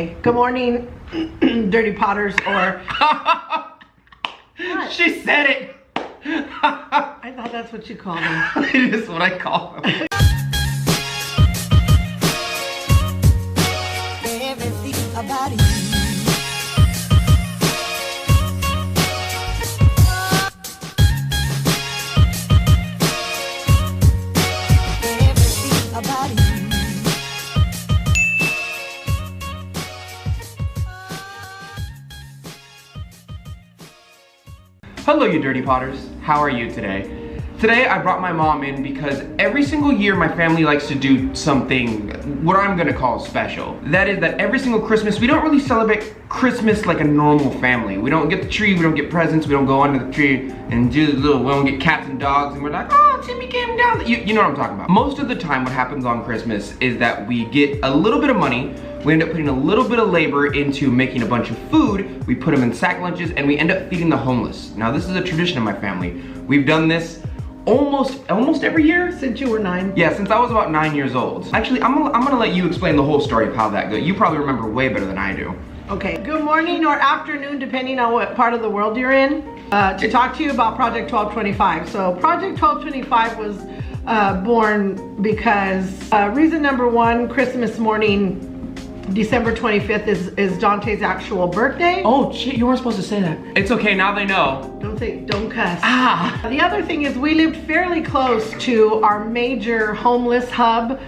Good morning, Dirty Potters, or... She said it! I thought that's what you called them. It is what I call them. Everything about you. Everything about you. Hello, you Dirty Potters. How are you today? Today I brought my mom in because every single year my family likes to do something, what I'm gonna call special. That is that every single Christmas, we don't really celebrate Christmas like a normal family. We don't get the tree, we don't get presents, we don't go under the tree and do the little, we don't get cats and dogs and we're like, oh, Timmy came down. You know what I'm talking about. Most of the time what happens on Christmas is that we get a little bit of money, we end up putting a little bit of labor into making a bunch of food, we put them in sack lunches, and we end up feeding the homeless. Now this is a tradition in my family. We've done this almost every year. Since you were 9? Yeah, since I was about 9 years old. Actually, I'm gonna let you explain the whole story of how that goes. You probably remember way better than I do. Okay, good morning or afternoon, depending on what part of the world you're in, to talk to you about Project 1225. So Project 1225 was born because reason number one, Christmas morning, December 25th is Donte's actual birthday. Oh shit, you weren't supposed to say that. It's okay, now they know. Don't cuss. Ah. The other thing is we lived fairly close to our major homeless hub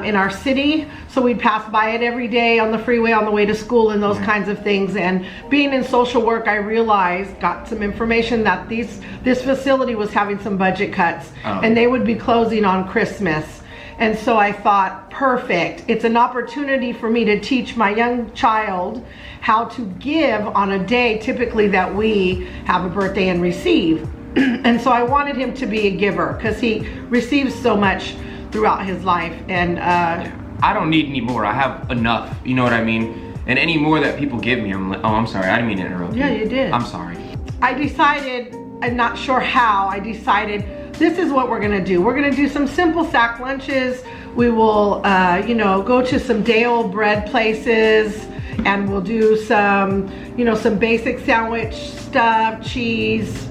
in our city. So we'd pass by it every day on the freeway on the way to school and those kinds of things. And being in social work, I realized, got some information that this facility was having some budget cuts and they would be closing on Christmas. And so I thought, perfect. It's an opportunity for me to teach my young child how to give on a day typically that we have a birthday and receive. And so I wanted him to be a giver because he receives so much throughout his life. And I don't need any more. I have enough. You know what I mean? And any more that people give me, I'm like, oh, I'm sorry. I didn't mean to interrupt you. Yeah, you did. I'm sorry. I decided, I'm not sure how, I decided this is what we're gonna do. We're gonna do some simple sack lunches. We will, you know, go to some day-old bread places and we'll do some, you know, some basic sandwich stuff, cheese,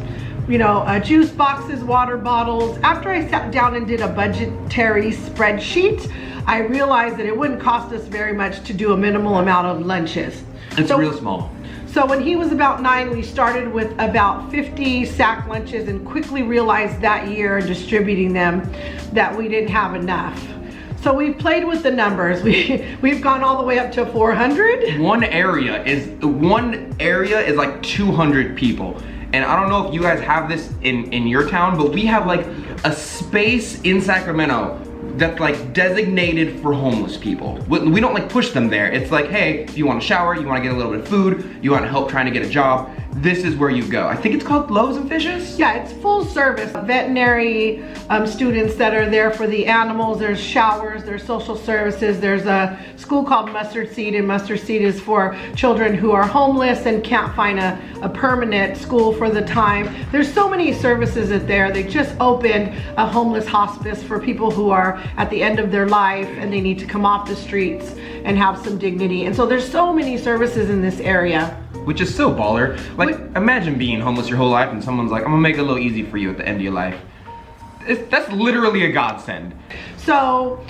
you know, juice boxes, water bottles. After I sat down and did a budgetary spreadsheet, I realized that it wouldn't cost us very much to do a minimal amount of lunches. It's real small. So when he was about 9, we started with about 50 sack lunches and quickly realized that year distributing them that we didn't have enough. So we've played with the numbers. We've gone all the way up to 400. One area is like 200 people. And I don't know if you guys have this in your town, but we have like a space in Sacramento that's like designated for homeless people. We don't like push them there. It's like, hey, if you want to shower, you want to get a little bit of food, you want to help trying to get a job, this is where you go. I think it's called Loaves and Fishes? Yeah, it's full service. Veterinary students that are there for the animals, there's showers, there's social services, there's a school called Mustard Seed, and Mustard Seed is for children who are homeless and can't find a permanent school for the time. There's so many services at there. They just opened a homeless hospice for people who are at the end of their life and they need to come off the streets and have some dignity. And so there's so many services in this area. Which is so baller. Like, imagine being homeless your whole life and someone's like, I'm gonna make it a little easy for you at the end of your life. That's literally a godsend. So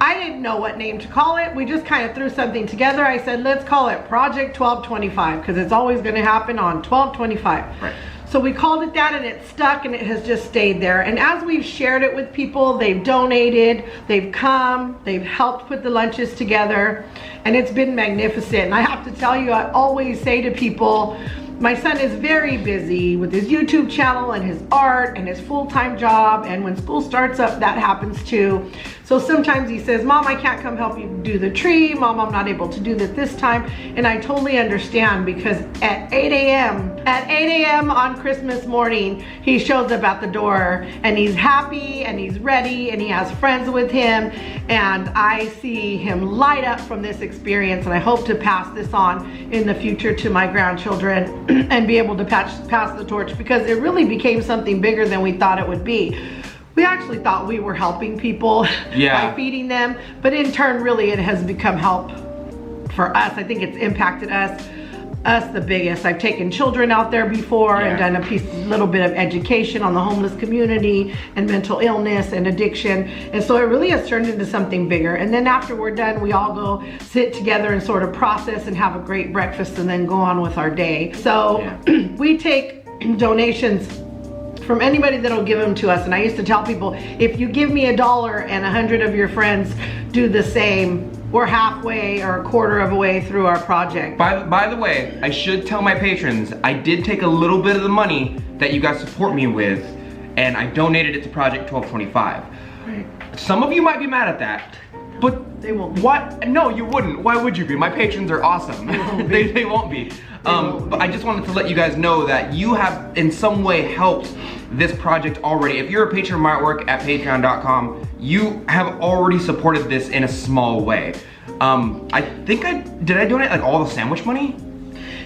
I didn't know what name to call it. We just kind of threw something together. I said, let's call it Project 1225 because it's always gonna happen on 1225. Right. So we called it that and it stuck and it has just stayed there. And as we've shared it with people, they've donated, they've come, they've helped put the lunches together, and it's been magnificent. And I have to tell you, I always say to people, my son is very busy with his YouTube channel and his art and his full-time job, and when school starts up, that happens too. So sometimes he says, Mom, I can't come help you do the tree. Mom, I'm not able to do that this time. And I totally understand because at 8 a.m. on Christmas morning, he shows up at the door and he's happy and he's ready and he has friends with him. And I see him light up from this experience, and I hope to pass this on in the future to my grandchildren and be able to pass the torch, because it really became something bigger than we thought it would be. We actually thought we were helping people by feeding them, but in turn, really, it has become help for us, I think it's impacted us the biggest. I've taken children out there before and done a little bit of education on the homeless community and mental illness and addiction. And so it really has turned into something bigger. And then after we're done, we all go sit together and sort of process and have a great breakfast and then go on with our day. So we take donations from anybody that'll give them to us. And I used to tell people, if you give me $1 and 100 of your friends do the same, we're halfway or a quarter of a way through our project. By the way, I should tell my patrons, I did take a little bit of the money that you guys support me with, and I donated it to Project 1225. Right. Some of you might be mad at that, but they won't be. What? No, you wouldn't. Why would you be? My patrons are awesome. They won't be. But I just wanted to let you guys know that you have in some way helped this project already. If you're a patron of my artwork at patreon.com, you have already supported this in a small way. I think did I donate like all the sandwich money?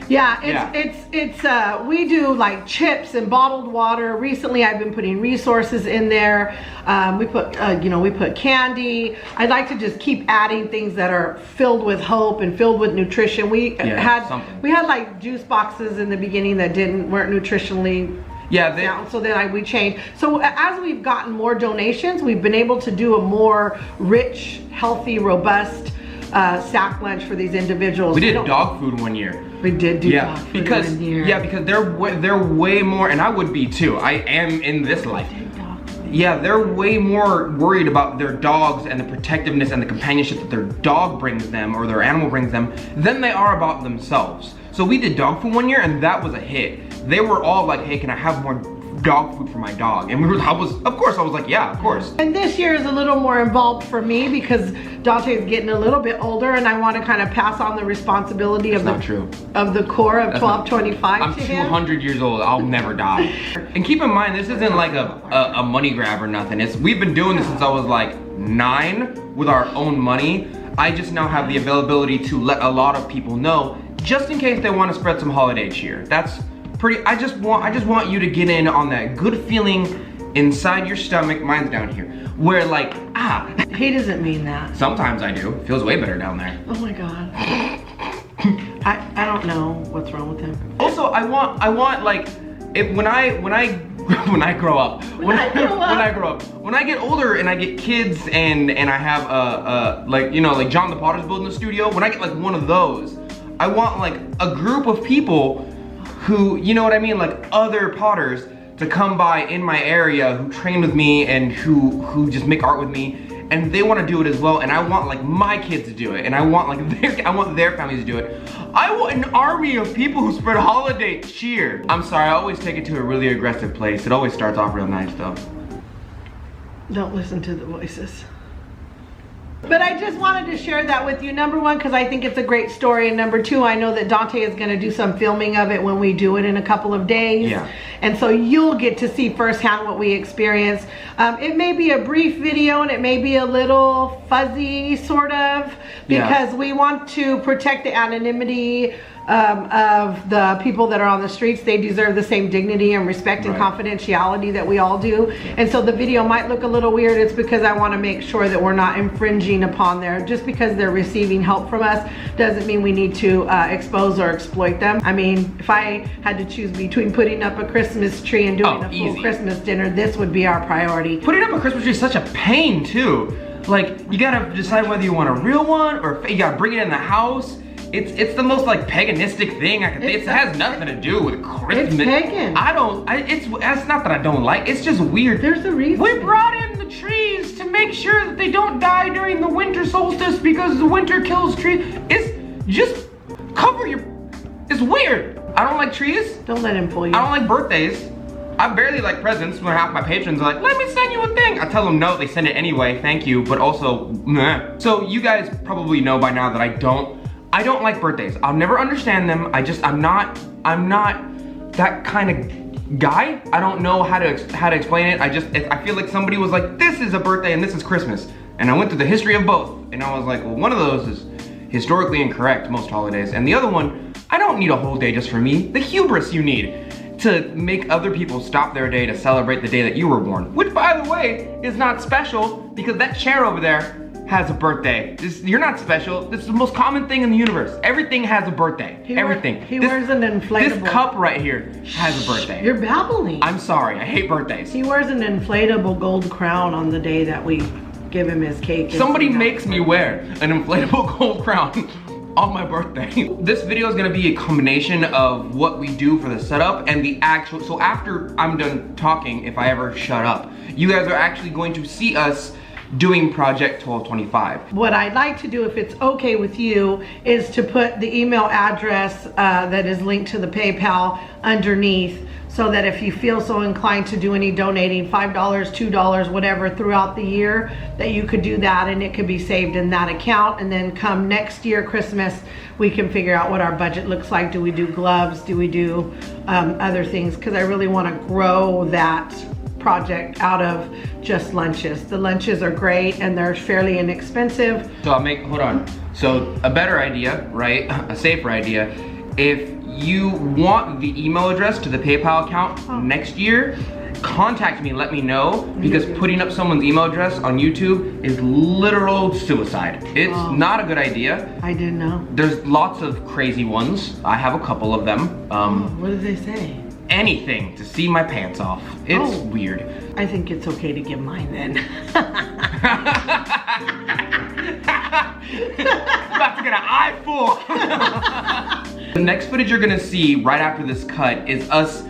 Yeah, it's we do like chips and bottled water. Recently I've been putting resources in there. We put we put candy. I'd like to just keep adding things that are filled with hope and filled with nutrition. We had like juice boxes in the beginning that weren't nutritionally sound, so then we changed. So as we've gotten more donations, we've been able to do a more rich, healthy, robust sack lunch for these individuals. We did dog food one year. We did do dog food because one year. Yeah, because they're way more, and I would be too. I am in this life. Yeah, they're way more worried about their dogs and the protectiveness and the companionship that their dog brings them or their animal brings them than they are about themselves. So we did dog food one year, and that was a hit. They were all like, hey, can I have more dog food for my dog? And of course I was like, yeah, of course. And this year is a little more involved for me because Donte is getting a little bit older, and I want to kind of pass on the responsibility of the core of 1225 I'm to him. 200 years old. I'll never die. And keep in mind, this isn't like a money grab or nothing. We've been doing this since I was like 9 with our own money. I just now have the availability to let a lot of people know, just in case they want to spread some holiday cheer. That's pretty. I just want you to get in on that good feeling inside your stomach. Mine's down here, where like He doesn't mean that. Sometimes I do. Feels way better down there. Oh my god. I don't know what's wrong with him. Also, I want like when I grow up, when I get older and I get kids and I have like John the Potter's building a studio. When I get like one of those, I want like a group of people who, you know what I mean, like other potters to come by in my area who train with me and who just make art with me, and they want to do it as well, and I want like my kids to do it, and I want their families to do it. I want an army of people who spread holiday cheer. I'm sorry, I always take it to a really aggressive place. It always starts off real nice though. Don't listen to the voices. But I just wanted to share that with you, number one, because I think it's a great story, and number two, I know that Donte is going to do some filming of it when we do it in a couple of days. Yeah. And so you'll get to see firsthand what we experience. It may be a brief video, and it may be a little fuzzy, sort of, because we want to protect the anonymity of the people that are on the streets. They deserve the same dignity and respect and confidentiality that we all do. And so the video might look a little weird. It's because I want to make sure that we're not infringing upon just because they're receiving help from us doesn't mean we need to expose or exploit them. I mean, if I had to choose between putting up a Christmas tree and doing a full Christmas dinner, this would be our priority. Putting up a Christmas tree is such a pain too. Like, you gotta decide whether you want a real one or you gotta bring it in the house. It's the most like paganistic thing I can think. It has nothing to do with Christmas. It's pagan. It's not that I don't like, it's just weird. There's a reason. We brought in the trees to make sure that they don't die during the winter solstice because the winter kills trees. It's just it's weird. I don't like trees. Don't let him fool you. I don't like birthdays. I barely like presents when half my patrons are like, let me send you a thing. I tell them no, they send it anyway, thank you, but also, meh. So you guys probably know by now that I don't like birthdays. I'll never understand them. I'm not that kind of guy. I don't know how to explain it. I feel like somebody was like, this is a birthday and this is Christmas. And I went through the history of both. And I was like, well, one of those is historically incorrect, most holidays. And the other one, I don't need a whole day just for me. The hubris you need to make other people stop their day to celebrate the day that you were born. Which, by the way, is not special because that chair over there has a birthday. You're not special. This is the most common thing in the universe. Everything has a birthday. Everything. He wears an inflatable. This cup right here has a birthday. You're babbling. I'm sorry. I hate birthdays. He wears an inflatable gold crown on the day that we give him his cake. Somebody makes me wear an inflatable gold crown on my birthday. This video is gonna be a combination of what we do for the setup and the actual, so after I'm done talking, if I ever shut up, you guys are actually going to see us doing Project 1225. What I'd like to do, if it's okay with you, is to put the email address that is linked to the PayPal underneath, so that if you feel so inclined to do any donating, $5, $2, whatever, throughout the year, that you could do that and it could be saved in that account. And then come next year, Christmas, we can figure out what our budget looks like. Do we do gloves? Do we do other things? Because I really want to grow that project out of just lunches. The lunches are great and they're fairly inexpensive. So hold on. So a better idea, right? A safer idea. If you want the email address to the PayPal account next year, contact me and let me know, because putting up someone's email address on YouTube is literal suicide. It's not a good idea. I didn't know. There's lots of crazy ones. I have a couple of them. What did they say? Anything to see my pants off. It's weird. I think it's okay to give mine then. About to get an eye full. The next footage you're gonna see right after this cut is us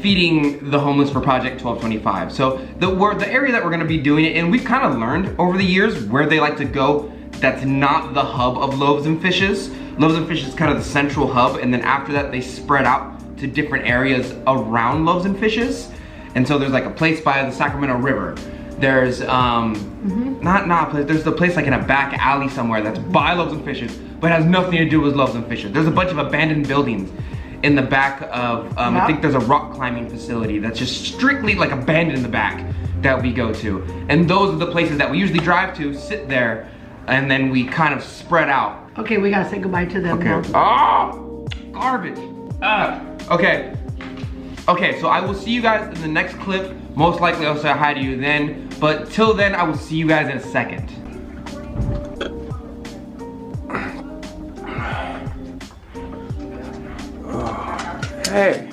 feeding the homeless for Project 1225. So the area that we're gonna be doing it in, we've kind of learned over the years where they like to go that's not the hub of Loaves and Fishes. Loaves and Fishes is kind of the central hub, and then after that they spread out to different areas around Loaves and Fishes. And so there's like a place by the Sacramento River. There's there's the place like in a back alley somewhere that's by Loaves and Fishes, but has nothing to do with Loaves and Fishes. There's a bunch of abandoned buildings in the back of, I think there's a rock climbing facility that's just strictly like abandoned in the back that we go to. And those are the places that we usually drive to, sit there, and then we kind of spread out. Okay, we gotta say goodbye to them. Okay. Oh, garbage. Okay. Okay, so I will see you guys in the next clip. Most likely I'll say hi to you then, but till then I will see you guys in a second. Hey,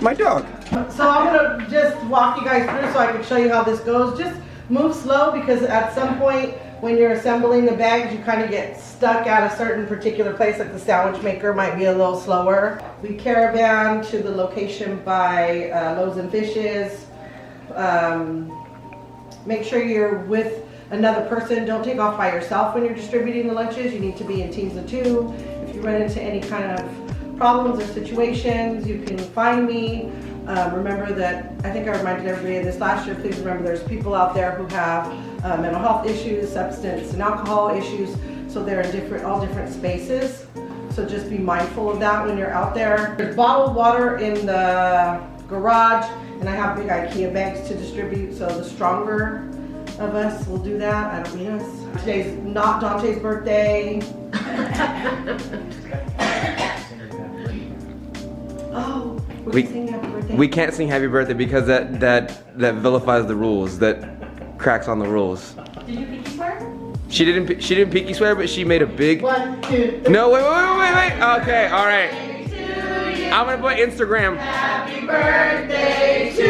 my dog. So I'm gonna just walk you guys through so I can show you how this goes. Just move slow, because at some point when you're assembling the bags, you kind of get stuck at a certain particular place, like the sandwich maker might be a little slower. We caravan to the location by Loaves and Fishes. Make sure you're with another person. Don't take off by yourself when you're distributing the lunches. You need to be in teams of 2. If you run into any kind of problems or situations, you can find me. Remember that, I think I reminded everybody of this last year, please remember there's people out there who have mental health issues, substance and alcohol issues, so they're in all different spaces. So just be mindful of that when you're out there. There's bottled water in the garage, and I have big IKEA bags to distribute, so the stronger of us will do that. I don't mean us. Today's not Donte's birthday. Oh, we can sing happy birthday. We can't sing happy birthday because that vilifies the rules. That cracks on the rules. Did you pinky swear? She didn't pinky swear, but she made a big. 1, 2, 3. No, wait. Okay, all right. I'm gonna put Instagram. Happy birthday to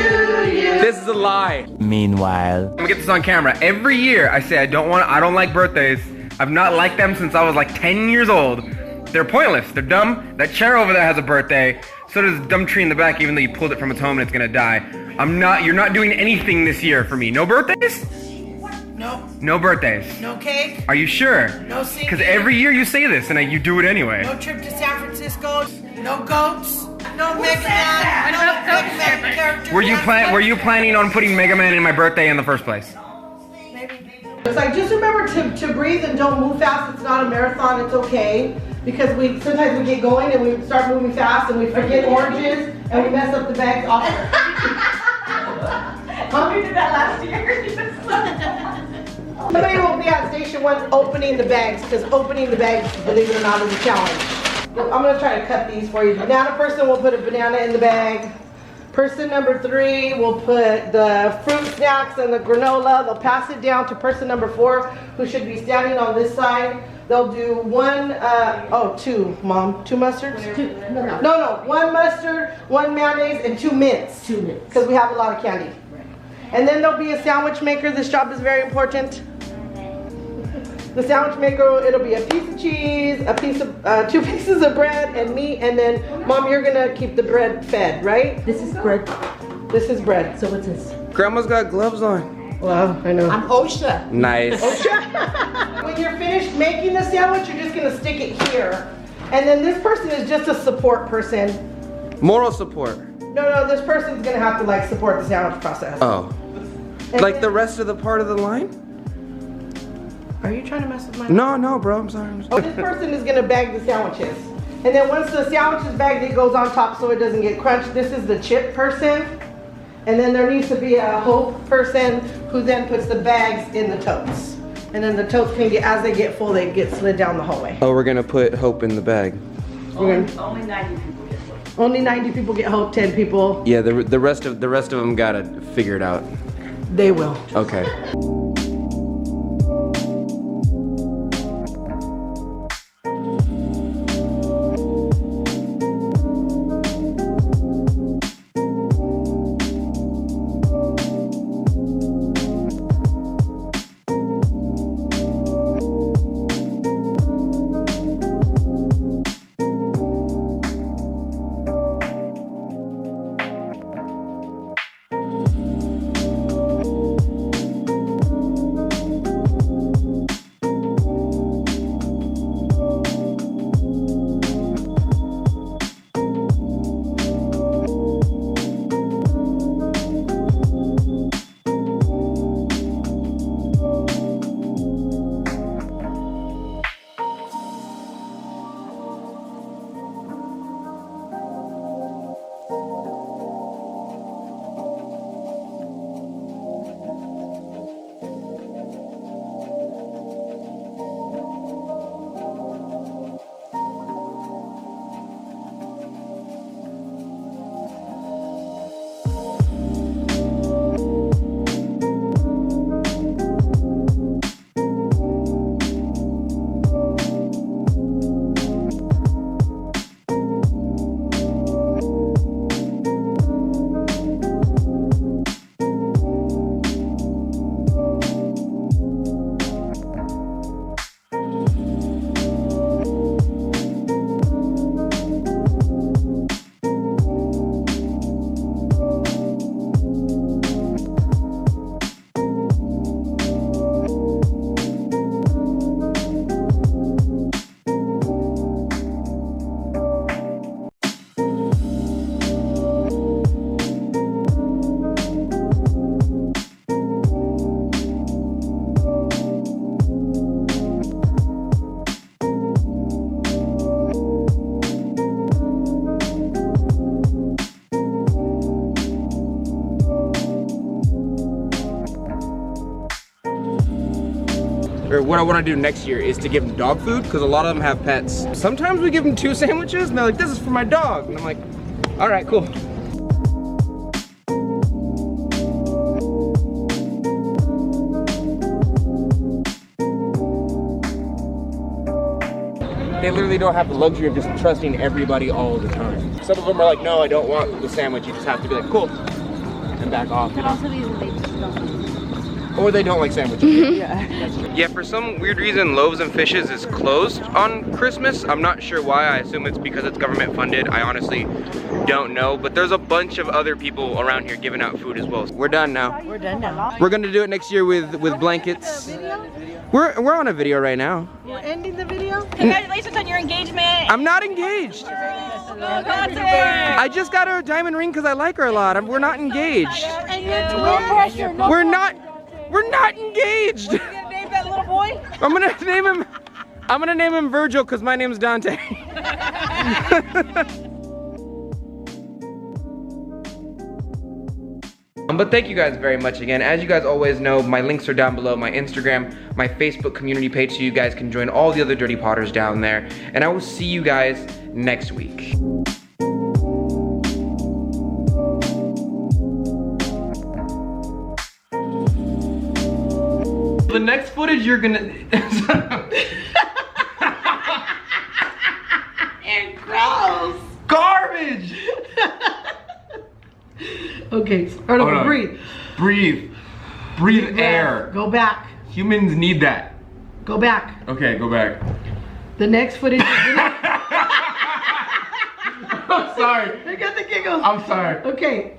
you. This is a lie. Meanwhile, I'm gonna get this on camera. Every year I say I don't like birthdays. I've not liked them since I was like 10 years old. They're pointless, they're dumb. That chair over there has a birthday. So does the dumb tree in the back, even though you pulled it from its home and it's gonna die. You're not doing anything this year for me. No birthdays? No. No birthdays. No cake. Are you sure? No singing. Because every year you say this and you do it anyway. No trip to San Francisco. No goats. No Mega Man. No Mega Man character. Were you planning on putting Mega Man in my birthday in the first place? It's like, just remember to breathe and don't move fast. It's not a marathon. It's okay. Because sometimes we get going and we start moving fast and we forget oranges and we mess up the bags often. We did that last year. Somebody will be at station 1 opening the bags, because opening the bags, believe it or not, is a challenge. I'm gonna try to cut these for you. Banana person will put a banana in the bag. Person number 3 will put the fruit snacks and the granola. They'll pass it down to person number 4, who should be standing on this side. They'll do 2, Mom. 2 mustards? No, 1 mustard, 1 mayonnaise, and 2 mints. 2 mints. Because we have a lot of candy. And then there'll be a sandwich maker. This job is very important. The sandwich maker, it'll be a piece of cheese, a piece of 2 pieces of bread and meat, and then Mom, you're gonna keep the bread fed, right? This is bread. This is bread. So what's this? Grandma's got gloves on. Well, I know. I'm OSHA. Nice. When you're finished making the sandwich, you're just gonna stick it here. And then this person is just a support person. Moral support. No, this person's gonna have to like support the sandwich process. Oh. And Like then- the rest of the part of the line? Are you trying to mess with my? No, bro, I'm sorry. Oh, this person is gonna bag the sandwiches. And then once the sandwich is bagged, it goes on top so it doesn't get crunched. This is the chip person. And then there needs to be a hope person who then puts the bags in the totes. And then the totes can get, as they get full, they get slid down the hallway. Oh, we're gonna put Hope in the bag. Only 90 people get one. Only 90 people get hope, 10 people, Yeah, the rest of them gotta figure it out. they will. Okay. Or what I want to do next year is to give them dog food, because a lot of them have pets. Sometimes we give them 2 sandwiches and they're like, this is for my dog. And I'm like, all right, cool. They literally don't have the luxury of just trusting everybody all the time. Some of them are like, no, I don't want the sandwich. You just have to be like, cool, and back off. You know? Also, these they just don't. Or they don't like sandwiches. Yeah, for some weird reason, Loaves and Fishes is closed on Christmas. I'm not sure why. I assume it's because it's government funded. I honestly don't know. But there's a bunch of other people around here giving out food as well. We're done now. We're done now. We're gonna do it next year with blankets. We're on a video right now. We're ending the video. Congratulations on your engagement. I'm not engaged. I just got her a diamond ring because I like her a lot. We're not engaged. No pressure, no We're not engaged. You're gonna name that little boy? I'm gonna name him Virgil because my name's Donte. But thank you guys very much again. As you guys always know, my links are down below, my Instagram, my Facebook community page, so you guys can join all the other Dirty Potters down there. And I will see you guys next week. the next footage you're gonna. And gross. Garbage! Okay, start Hold over. on. Breathe. Breathe. Breathe air. Go back. Humans need that. Go back. Okay, go back. The next footage is gonna... I'm sorry. I got the giggles. I'm sorry. Okay.